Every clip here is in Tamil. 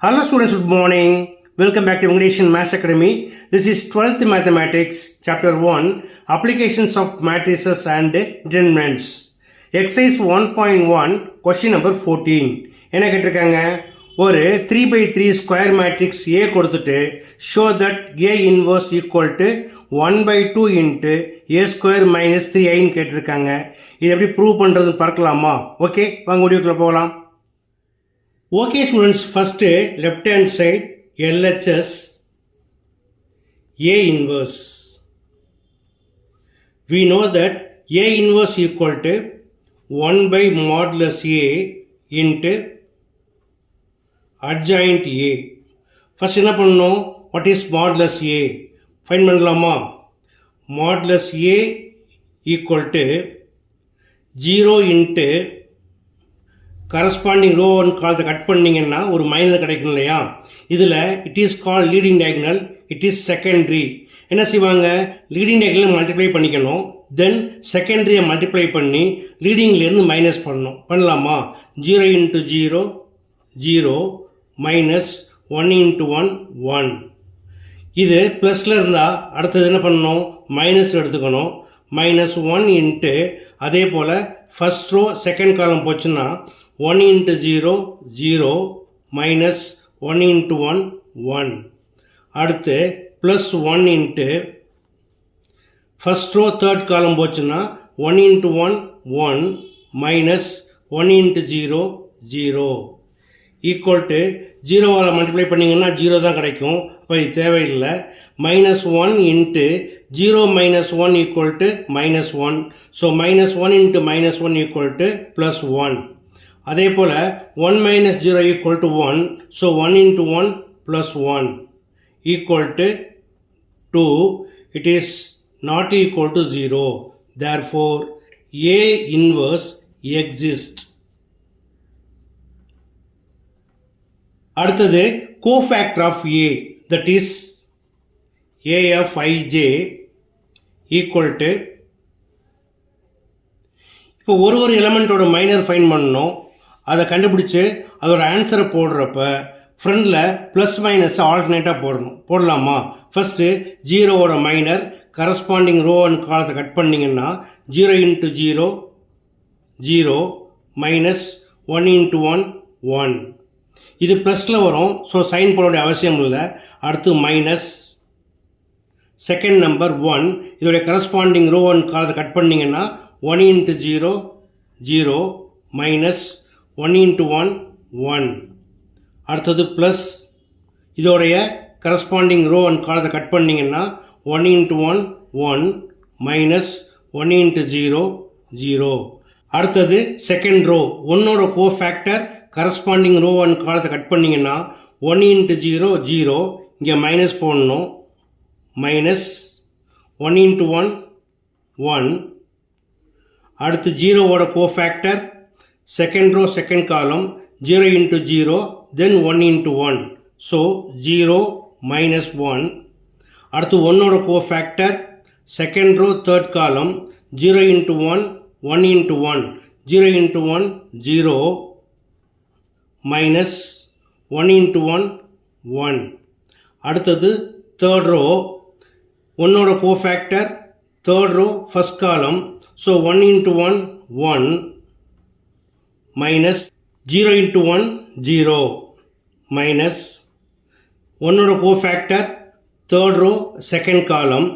Hello students, good morning. Welcome back to English in Maths Academy. This is 12th Mathematics, Chapter 1, Applications of Matrices and Determinants. Exercise 1.1, Question number 14. என்ன கேட்டிருக்காங்க? ஒரு 3x3 square matrix A கொடுத்துட்டு show that A inverse equal to 1/2 into A square minus 3i கேட்டிருக்காங்க. இது எப்படி ப்ரூவ் பண்ணுறதுன்னு பார்க்கலாமா? ஓகே, வாங்க வீடியோக்குள்ள போகலாம். Okay students, first left hand side LHS A inverse. We know that A inverse equal to 1 by modulus A into adjoint A. First என்ன பண்ணணும்? What is modulus A? Find பண்ணலாமா? Modulus A equal to 0 into corresponding row one காலத்தை கட் பண்ணிங்கன்னா ஒரு மைனஸ் கிடைக்கும் இல்லையா? இதில் it is call leading diagonal, it is secondary. என்ன செய்வாங்க? லீடிங் டயகனல் மல்டிப்ளை பண்ணிக்கணும், தென் செகண்டரியை மல்டிப்ளை பண்ணி லீடிங்லேருந்து மைனஸ் பண்ணணும். பண்ணலாமா? 0 into 0 0 மைனஸ் 1 into 1 1. இது ப்ளஸில் இருந்தால் அடுத்தது என்ன பண்ணணும்? மைனஸ் எடுத்துக்கணும். மைனஸ் 1 இன்ட்டு அதே போல் ஃபஸ்ட் ரோ செகண்ட் காலம் போச்சுன்னா 1 into 0 0 minus 1 into 1 1. அடுத்து plus 1 into first row third column போச்சுன்னா 1 into 1 1 minus 1 into 0 0 equal to 0 wall multiply பண்ணிங்கன்னா 0 தான் கிடைக்கும். அப்போ இது தேவையில்லை. minus 1 into 0 minus 1 equal to minus 1. So minus 1 into minus 1 equal to plus 1. அதே போல் 1 minus 0 equal to 1. So 1 into 1 plus 1 equal to 2. It is not equal to 0. Therefore, A inverse exists. அடுத்தது cofactor of A, that is A of ij equal to, இப்போ ஒரு எலமெண்ட்டோட மைனர் ஃபைன் பண்ணணும். அதை கண்டுபிடிச்சி அதோட ஆன்சரை போடுறப்ப ஃப்ரண்டில் ப்ளஸ் மைனஸ் ஆல்டர்னேட்டாக போடலாமா? ஃபஸ்ட்டு 0வோட மைனர் கரஸ்பாண்டிங் ரோ அண்ட் காலத்தை கட் பண்ணிங்கன்னா 0 into 0 0 மைனஸ் 1 into 1 1. இது ப்ளஸில் வரும், ஸோ சைன் போட வேண்டிய அவசியம் இல்லை. அடுத்து மைனஸ் செகண்ட் நம்பர் 1, இதோடைய கரஸ்பாண்டிங் ரோ அண்ட் காலத்தை கட் பண்ணிங்கன்னா 1 into 0 0 மைனஸ் 1 into 1 1. அடுத்தது ப்ளஸ் இதோடைய கரஸ்பாண்டிங் ரோ அண்ட் காலத்தை கட் பண்ணிங்கன்னா 1 into 1 1 மைனஸ் 1 into 0 0. அடுத்தது செகண்ட் ரோ, ஒன்னோட கோஃபேக்டர் கரஸ்பாண்டிங் ரோ அண்ட் காலத்தை கட் பண்ணிங்கன்னா 1 into 0 0, இங்கே மைனஸ் போடணும். Minus 1 into 1 1. அடுத்து 0வோட cofactor second row second column 0 into 0 then 1 into 1. So 0 minus 1. அடுத்து 1ஓட cofactor second row third column 0 into 1 1 into 1 0 into 1 0 minus 1 into 1 1. அடுத்தது தேர்ட் ரோ, ஒன்னோட cofactor third row first column, so 1 into 1 1 minus 0 into 1 0 minus ஒன்னோட cofactor third row second column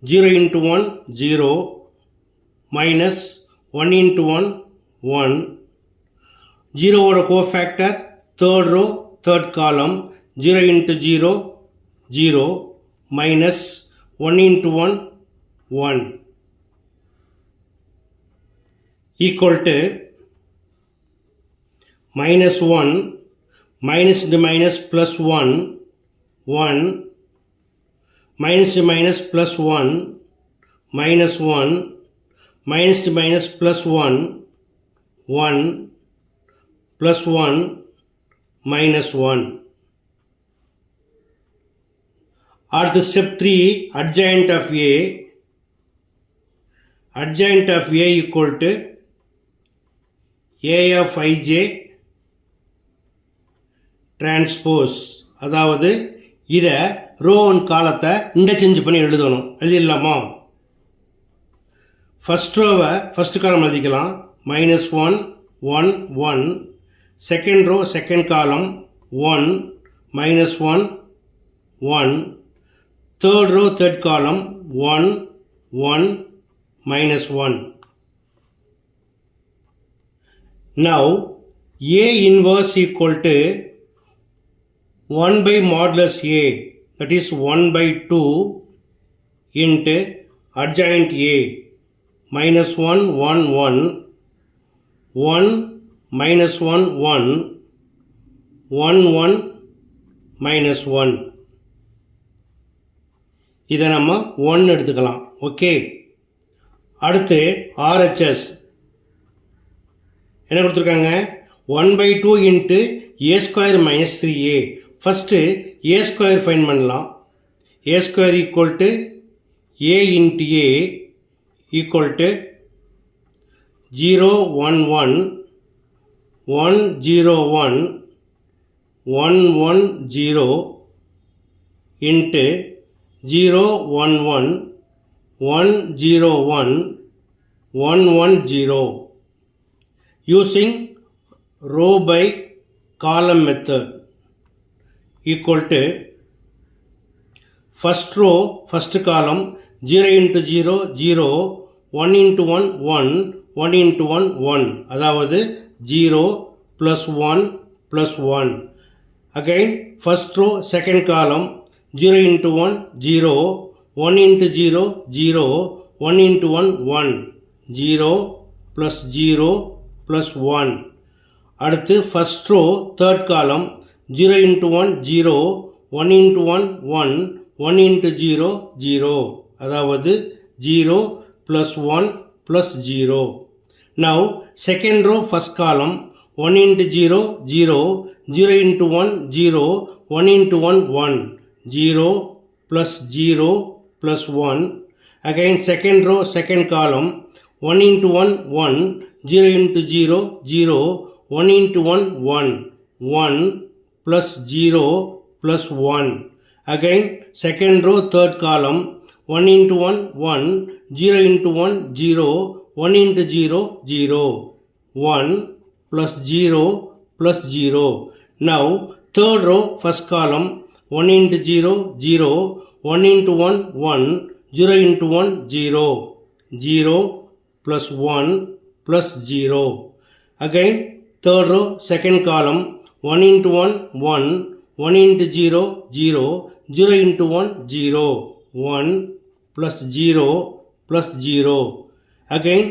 0 into 1 0 minus 1 into 1 1. 0வோட cofactor third row third column 0 into 0 0 minus 1 into 1 1 equal to minus 1 minus into minus plus 1 1 minus to minus plus 1 minus 1 minus to minus plus 1 1 plus 1 minus 1. அடுத்து step 3, adjoint of A. Adjoint of A equal to A of ij transpose, அதாவது இதை ரோ ஒன் காலத்தை இன்டர்சேஞ்ச் பண்ணி எழுதணும். எழுதிடலாமா? ஃபஸ்ட் ரோவை ஃபஸ்ட் காலம் எழுதிக்கலாம். -1 1 1. செகண்ட் ரோ செகண்ட் காலம் 1 -1 1. தேர்ட் ரோ தேர்ட் காலம் 1 1 -1. Now A inverse equal to 1 by modulus A, that is 1 by 2 into adjoint A, -1 1 1 1 -1 1 1 1 -1. இதை நம்ம 1 எடுத்துக்கலாம். ஓகே, அடுத்து RHS என்ன கொடுத்துருக்காங்க? 1 by 2 into a square minus 3a. First a square find பண்ணலாம். a square equal to a into a equal to 0 1 1 1 0 1 1 1 0 into 0 1 1 1 0 1 1 1 0. Using row by column method equal to first row first column 0 into 0 0 1 into 1 1 1 into 1 1, அதாவது 0 plus 1 plus 1. Again first row second column 0 into 1 0 1 into 0 0 1 into 1 1 0 plus 0 plus 1. அடுத்து first row third column 0 into 1 0 1 into 1 1 1 into 0 0, அதாவது 0 plus 1 plus 0. Now second row first column 1 into 0 0 0 into 1 0 1 into 1 1 0 plus 0 plus 1. Again second row second column 1 into 1 1 0 into 0 0 1 into 1 1 1 plus 0 plus 1. Again second row third column 1 into 1 1 0 into 1 0 1 into 0 0 1 plus 0 plus 0. Now third row first column 1 into 0 0 1 into 1 1 0 into 1 0 0 plus 1 plus 0. Again third row second column 1 into 1 1 1 into 0 0 0 into 1 0 1 plus 0 plus 0. Again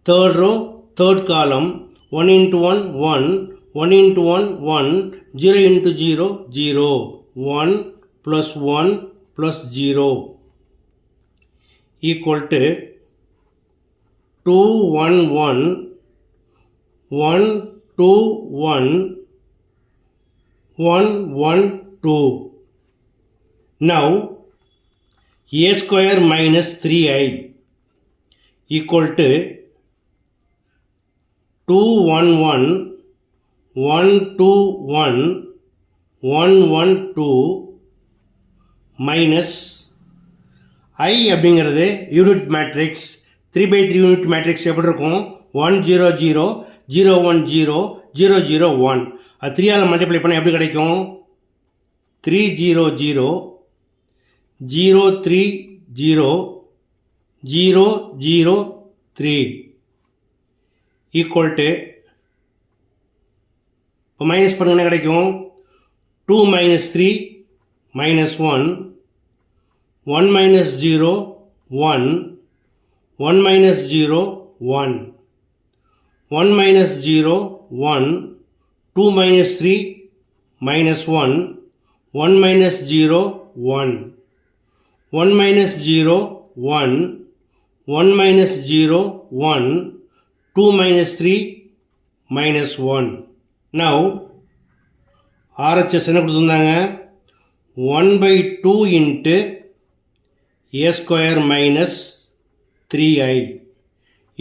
third row third column 1 into 1 1 1 into 1 1 0 into 0 0 1 plus 1 plus 0 equal to 2 1 1 1 2 1 1 1 2. Now a square minus 3i equal to 2 1 1 1 2 1 1 1 2 minus i அப்படிங்கிறது யூனிட் மேட்ரிக்ஸ் 3/3 யூனிட் மேட்ரிக்ஸ் எப்படி இருக்கும்? 1 0 0 0 1 0 0 0 1. அது 3ஆல் மல்டிப்ளை பண்ணால் எப்படி கிடைக்கும்? 3 0 0 0 3 0 0 0 3 ஈக்குவல் டு, இப்போ மைனஸ் பண்ணுங்க என்ன கிடைக்கும்? 2 minus 3 minus 1 1 minus 0 1 1 minus 0 1 1 minus 0 1 2 minus 3 minus 1 1 minus 0 1 1 minus 0 1 1 minus 0 1 2 minus 3 minus 1. Now RHS என்ன கொடுத்துருந்தாங்க? 1/2 into a square minus 3i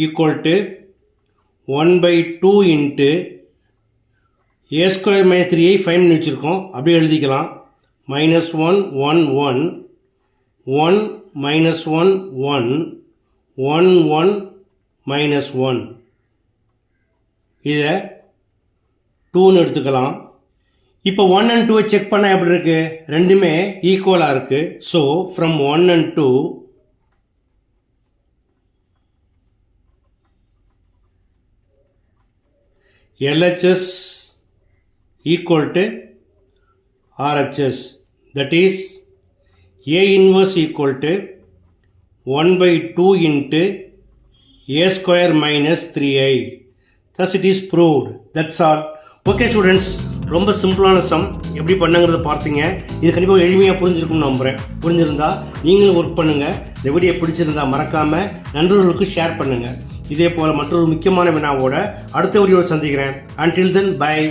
equal to 1/2 into A square minus 3ஐ ஃபைன் பண்ணி வச்சுருக்கோம். அப்படியே எழுதிக்கலாம். -1 1 1 1 -1 1 1 1 -1 இதை 2ன்னு எடுத்துக்கலாம். இப்போ 1 and 2 செக் பண்ணால் எப்படி இருக்குது? ரெண்டுமே ஈக்குவலாக இருக்குது. So from 1 and 2 LHS equal to RHS, that is A inverse equal to 1/2 into A square minus 3i. Thus it is proved. That's all. Okay students, ரொம்ப சிம்பிளான சம் எப்படி பண்ணுங்கிறத பார்த்தீங்க. இது கண்டிப்பாக எளிமையாக புரிஞ்சிருக்கும்னு நம்புகிறேன். புரிஞ்சிருந்தா நீங்களும் ஒர்க் பண்ணுங்கள். இந்த வீடியோ பிடிச்சிருந்தா மறக்காமல் நண்பர்களுக்கு ஷேர் பண்ணுங்கள். இதே போல் மற்றொரு முக்கியமான வினாவோட அடுத்த வீடியோவில் சந்திக்கிறேன். Until then, bye.